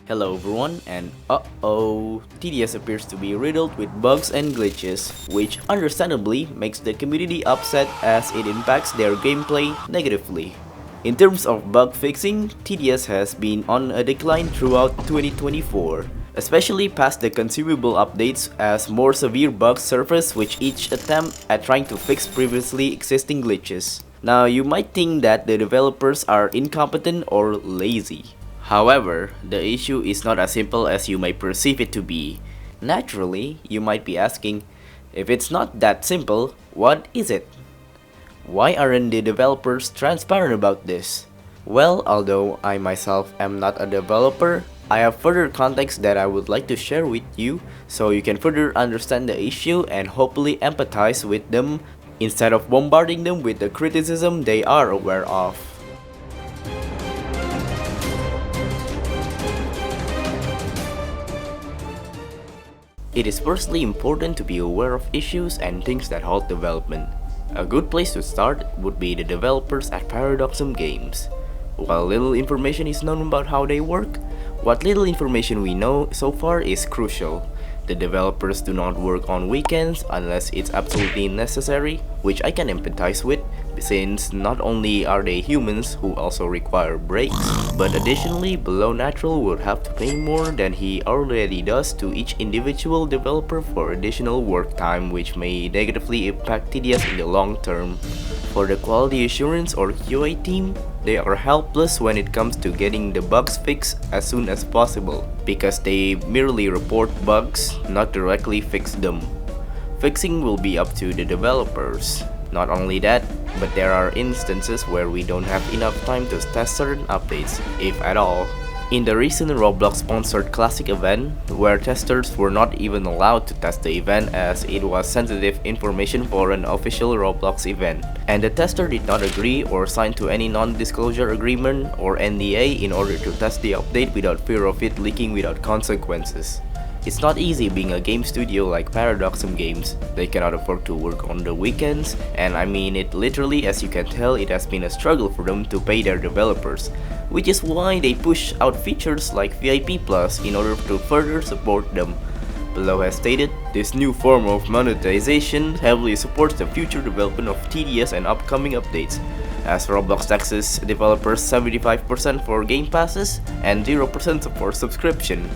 Hello everyone, and TDS appears to be riddled with bugs and glitches, which understandably makes the community upset as it impacts their gameplay negatively. In terms of bug fixing, TDS has been on a decline throughout 2024, especially past the consumable updates as more severe bugs surface with each attempt at trying to fix previously existing glitches. Now you might think that the developers are incompetent or lazy. However, the issue is not as simple as you may perceive it to be. Naturally, you might be asking, if it's not that simple, what is it? Why aren't the developers transparent about this? Well, although I myself am not a developer, I have further context that I would like to share with you so you can further understand the issue and hopefully empathize with them instead of bombarding them with the criticism they are aware of. It is firstly important to be aware of issues and things that halt development. A good place to start would be the developers at Paradoxum Games. While little information is known about how they work, what little information we know so far is crucial. The developers do not work on weekends unless it's absolutely necessary, which I can empathize with, since not only are they humans who also require breaks, but additionally Below Natural would have to pay more than he already does to each individual developer for additional work time, which may negatively impact TDS in the long term. For the quality assurance or QA team, they are helpless when it comes to getting the bugs fixed as soon as possible, because they merely report bugs, not directly fix them. Fixing will be up to the developers. Not only that, but there are instances where we don't have enough time to test certain updates, if at all. In the recent Roblox sponsored classic event, where testers were not even allowed to test the event as it was sensitive information for an official Roblox event, and the tester did not agree or sign to any non-disclosure agreement or NDA in order to test the update without fear of it leaking without consequences. It's not easy being a game studio like Paradoxum Games. They cannot afford to work on the weekends, and I mean it literally, as you can tell, it has been a struggle for them to pay their developers, which is why they push out features like VIP Plus in order to further support them. Below has stated, this new form of monetization heavily supports the future development of TDS and upcoming updates, as Roblox taxes developers 75% for game passes and 0% for subscription.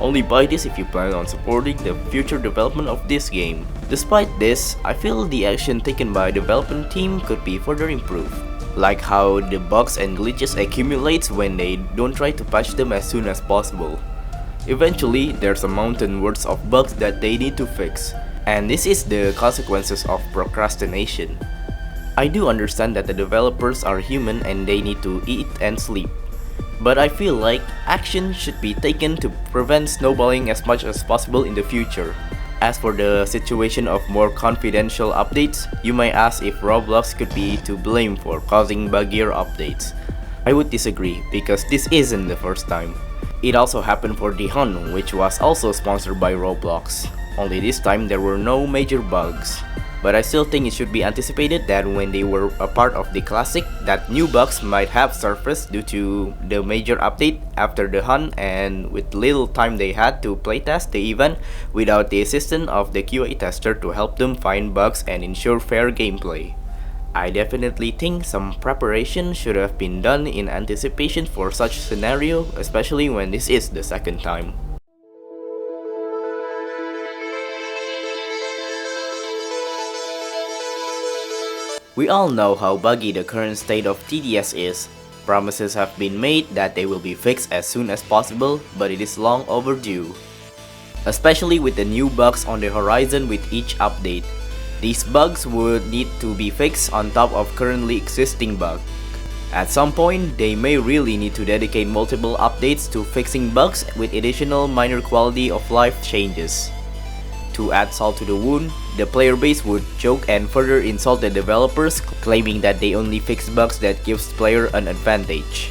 Only buy this if you plan on supporting the future development of this game. Despite this, I feel the action taken by the development team could be further improved, like how the bugs and glitches accumulates when they don't try to patch them as soon as possible. Eventually, there's a mountain worth of bugs that they need to fix, and this is the consequences of procrastination. I do understand that the developers are human and they need to eat and sleep, but I feel like action should be taken to prevent snowballing as much as possible in the future. As for the situation of more confidential updates, you might ask if Roblox could be to blame for causing buggier updates. I would disagree, because this isn't the first time. It also happened for The Hunt, which was also sponsored by Roblox. Only this time there were no major bugs. But I still think it should be anticipated that when they were a part of the classic, that new bugs might have surfaced due to the major update after the hunt, and with little time they had to playtest the event without the assistance of the QA tester to help them find bugs and ensure fair gameplay. I definitely think some preparation should have been done in anticipation for such scenario, especially when this is the second time. We all know how buggy the current state of TDS is. Promises have been made that they will be fixed as soon as possible, but it is long overdue. Especially with the new bugs on the horizon with each update. These bugs would need to be fixed on top of currently existing bugs. At some point, they may really need to dedicate multiple updates to fixing bugs with additional minor quality of life changes. To add salt to the wound, the player base would joke and further insult the developers, claiming that they only fix bugs that gives player an advantage.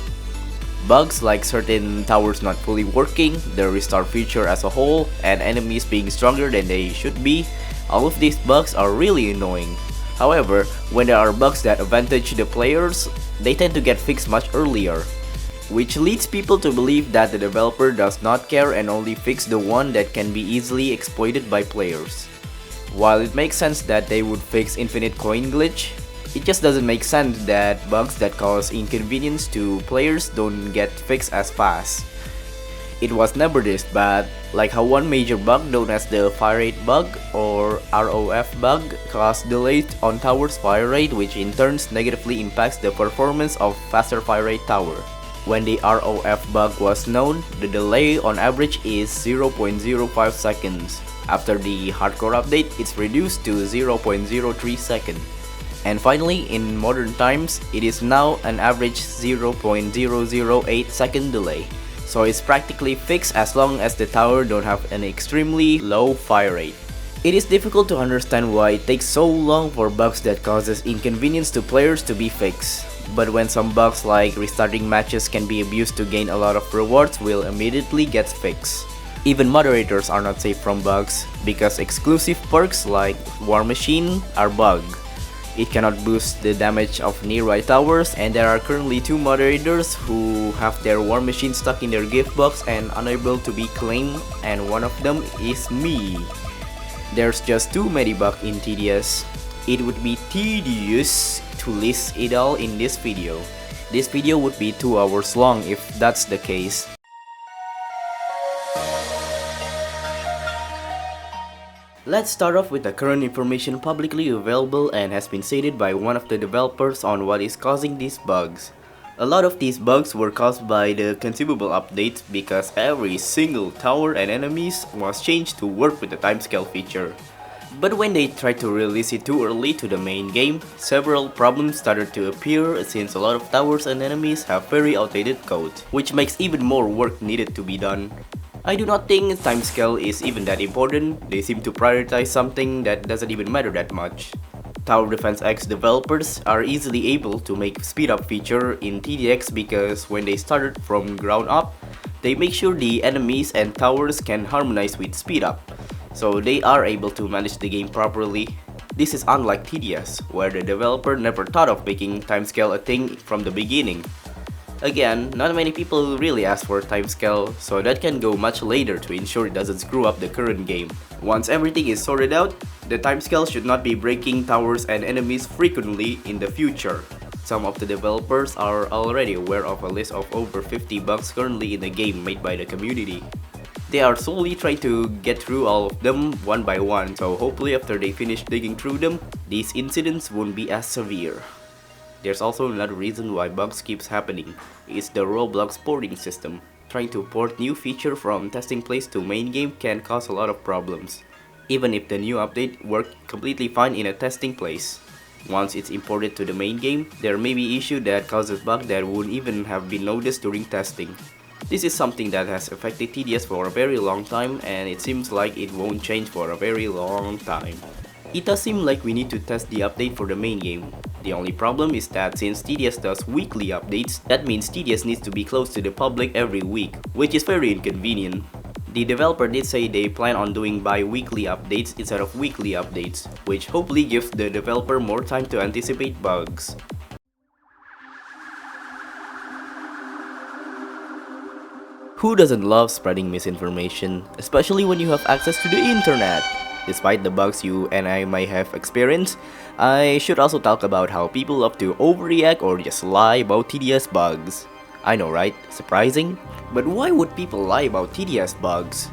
Bugs like certain towers not fully working, the restart feature as a whole, and enemies being stronger than they should be, all of these bugs are really annoying. However, when there are bugs that advantage the players, they tend to get fixed much earlier. which leads people to believe that the developer does not care and only fix the one that can be easily exploited by players. While it makes sense that they would fix infinite coin glitch, it just doesn't make sense that bugs that cause inconvenience to players don't get fixed as fast. It was never this bad, like how one major bug known as the fire rate bug or ROF bug caused delays on tower's fire rate, which in turn negatively impacts the performance of faster fire rate tower. When the ROF bug was known, the delay on average is 0.05 seconds. After the hardcore update, it's reduced to 0.03 seconds. And finally, in modern times, it is now an average 0.008 second delay. So it's practically fixed as long as the tower don't have an extremely low fire rate. It is difficult to understand why it takes so long for bugs that causes inconvenience to players to be fixed. But when some bugs like restarting matches can be abused to gain a lot of rewards will immediately get fixed. Even moderators are not safe from bugs because exclusive perks like War Machine are bugged. It cannot boost the damage of nearby towers, and there are currently 2 moderators who have their War Machine stuck in their gift box and unable to be claimed, and one of them is me. There's just too many bugs in TDS. It would be tedious to list it all in this video. This video would be 2 hours long if that's the case. Let's start off with the current information publicly available and has been stated by one of the developers on what is causing these bugs. A lot of these bugs were caused by the Consumable updates because every single tower and enemies was changed to work with the timescale feature. But when they tried to release it too early to the main game, several problems started to appear since a lot of towers and enemies have very outdated code, which makes even more work needed to be done. I do not think timescale is even that important. They seem to prioritize something that doesn't even matter that much. Tower Defense X developers are easily able to make speed up feature in TDX because when they started from ground up, they make sure the enemies and towers can harmonize with speed up, so they are able to manage the game properly. This is unlike TDS, where the developer never thought of making timescale a thing from the beginning. Again, not many people really ask for timescale, so that can go much later to ensure it doesn't screw up the current game. Once everything is sorted out, the timescale should not be breaking towers and enemies frequently in the future. Some of the developers are already aware of a list of over 50 bugs currently in the game made by the community. They are slowly trying to get through all of them one by one, so hopefully after they finish digging through them, these incidents won't be as severe. There's also another reason why bugs keeps happening. It's the Roblox porting system. Trying to port new feature from testing place to main game can cause a lot of problems, even if the new update worked completely fine in a testing place. Once it's imported to the main game, there may be issue that causes bug that wouldn't even have been noticed during testing. This is something that has affected TDS for a very long time, and it seems like it won't change for a very long time. It does seem like we need to test the update for the main game. The only problem is that since TDS does weekly updates, that means TDS needs to be close to the public every week, which is very inconvenient. The developer did say they plan on doing bi-weekly updates instead of weekly updates, which hopefully gives the developer more time to anticipate bugs. Who doesn't love spreading misinformation, especially when you have access to the internet? Despite the bugs you and I might have experienced, I should also talk about how people love to overreact or just lie about TDS bugs. I know, right? Surprising? But why would people lie about TDS bugs?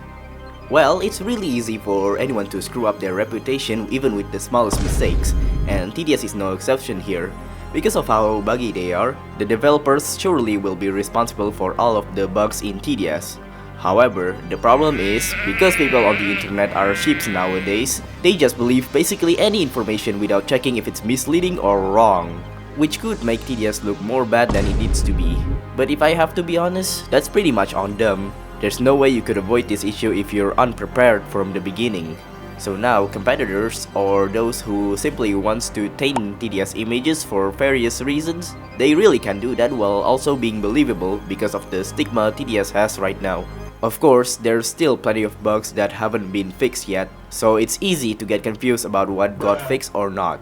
Well, it's really easy for anyone to screw up their reputation even with the smallest mistakes, and TDS is no exception here. Because of how buggy they are, the developers surely will be responsible for all of the bugs in TDS. However, the problem is, because people on the internet are sheeps nowadays, they just believe basically any information without checking if it's misleading or wrong, which could make TDS look more bad than it needs to be. But if I have to be honest, that's pretty much on them. There's no way you could avoid this issue if you're unprepared from the beginning. So now, competitors, or those who simply wants to taint TDS images for various reasons, they really can do that while also being believable because of the stigma TDS has right now. Of course, there's still plenty of bugs that haven't been fixed yet, so it's easy to get confused about what got fixed or not.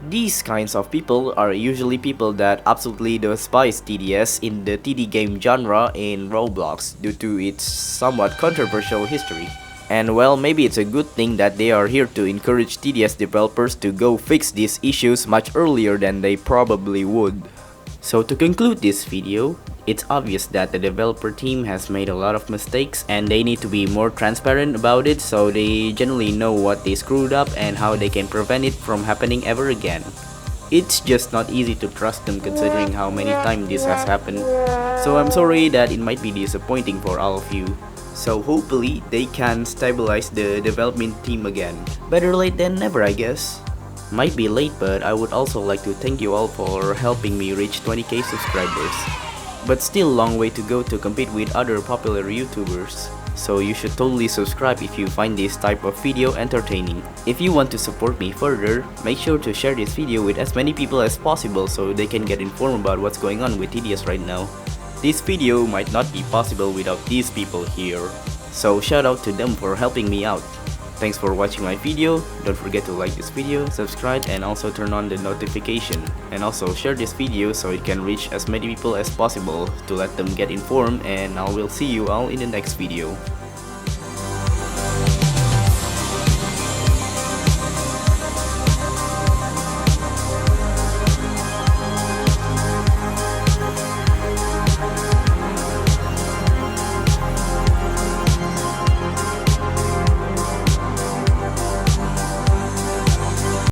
These kinds of people are usually people that absolutely despise TDS in the TD game genre in Roblox due to its somewhat controversial history. And well, maybe it's a good thing that they are here to encourage TDS developers to go fix these issues much earlier than they probably would. So to conclude this video, it's obvious that the developer team has made a lot of mistakes and they need to be more transparent about it so they generally know what they screwed up and how they can prevent it from happening ever again. It's just not easy to trust them considering how many times this has happened, so I'm sorry that it might be disappointing for all of you. So hopefully they can stabilize the development team again. Better late than never, I guess. Might be late, but I would also like to thank you all for helping me reach 20k subscribers. But still long way to go to compete with other popular YouTubers. So you should totally subscribe if you find this type of video entertaining. If you want to support me further, make sure to share this video with as many people as possible so they can get informed about what's going on with TDS right now. This video might not be possible without these people here. So shout out to them for helping me out. Thanks for watching my video. Don't forget to like this video, subscribe, and also turn on the notification. And also share this video so it can reach as many people as possible to let them get informed, and I will see you all in the next video.